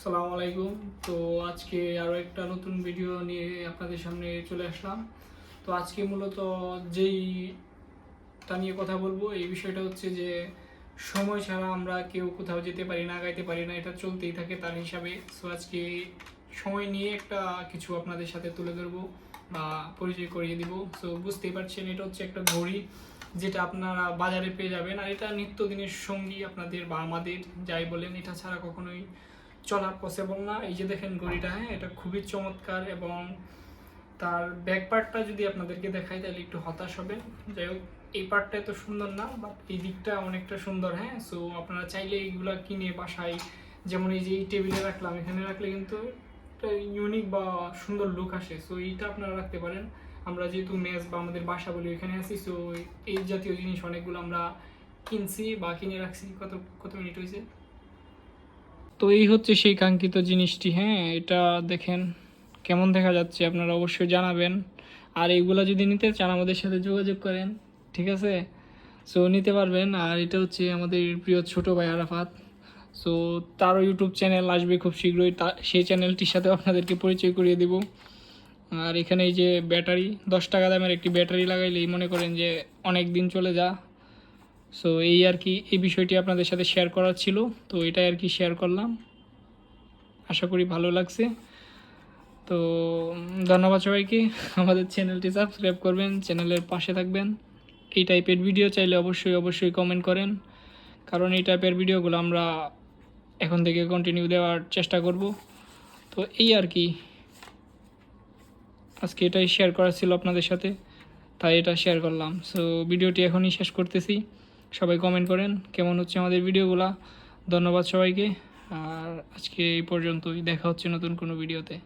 আসসালামু আলাইকুম। তো আজকে আরও একটা নতুন ভিডিও নিয়ে আপনাদের সামনে চলে আসলাম। তো আজকে মূলত যেইটা নিয়ে কথা বলবো এই বিষয়টা হচ্ছে যে সময় ছাড়া আমরা কেউ কোথাও যেতে পারি না, আগাইতে পারি না, এটা চলতেই থাকে তার হিসাবে। সো আজকে সময় নিয়ে একটা কিছু আপনাদের সাথে তুলে ধরবো বা পরিচয় করিয়ে দিব। সো বুঝতেই পারছেন, এটা হচ্ছে একটা ঘড়ি যেটা আপনারা বাজারে পেয়ে যাবেন, আর এটা নিত্যদিনের সঙ্গী আপনাদের বা আমাদের, যাই বলেন, এটা ছাড়া কখনোই চলা পসিবল না। এই যে দেখেন ঘড়িটা, হ্যাঁ, এটা খুবই চমৎকার এবং তার ব্যাক পার্টটা যদি আপনাদেরকে দেখাই তাহলে একটু হতাশ হবেন। যাই হোক, এই পার্টটা এত সুন্দর না, বাট এই দিকটা অনেকটা সুন্দর। হ্যাঁ, সো আপনারা চাইলে এইগুলা কিনে বাসায়, যেমন এই যে এই টেবিলে রাখলাম, এখানে রাখলে কিন্তু একটা ইউনিক বা সুন্দর লুক আসে। সো এইটা আপনারা রাখতে পারেন। আমরা যেহেতু মেস বা আমাদের বাসা বলি এখানে আছি, সো এই জাতীয় জিনিস অনেকগুলো আমরা কিনছি বা কিনে রাখছি। কত কত মিনিট হয়েছে? তো এই হচ্ছে সেই কাঙ্ক্ষিত জিনিসটি। হ্যাঁ, এটা দেখেন কেমন দেখা যাচ্ছে, আপনারা অবশ্যই জানাবেন। আর এইগুলা যদি নিতে চান আমাদের সাথে যোগাযোগ করেন, ঠিক আছে? সো নিতে পারবেন। আর এটা হচ্ছে আমাদের প্রিয় ছোট ভাই আরাফাত। সো তারও ইউটিউব চ্যানেল আসবে খুব শীঘ্রই, সেই চ্যানেলটির সাথেও আপনাদেরকে পরিচয় করিয়ে দেব। আর এখানে এই যে ব্যাটারি, 10 টাকা দামের একটি ব্যাটারি লাগাইলেই মনে করেন যে অনেক দিন চলে যা। সো এই আর কি, এই বিষয়টি আপনাদের সাথে শেয়ার করার ছিল। তো এটাই আর কি শেয়ার করলাম, আশা করি ভালো লাগছে। তো ধন্যবাদ সবাইকে। আমাদের চ্যানেলটি সাবস্ক্রাইব করবেন, চ্যানেলের পাশে থাকবেন। এই টাইপের ভিডিও চাইলে অবশ্যই অবশ্যই কমেন্ট করেন, কারণ এই টাইপের ভিডিওগুলো আমরা এখন থেকে কন্টিনিউ দেওয়ার চেষ্টা করব। তো এই আর কি, আজকে এটাই শেয়ার করার ছিল আপনাদের সাথে, তাই এটা শেয়ার করলাম। সো ভিডিওটি এখনই শেষ করতেছি। সবাই কমেন্ট করেন কেমন হচ্ছে আমাদের ভিডিওগুলো। ধন্যবাদ সবাইকে। আর আজকে এই পর্যন্তই, দেখা হচ্ছে নতুন কোনো ভিডিওতে।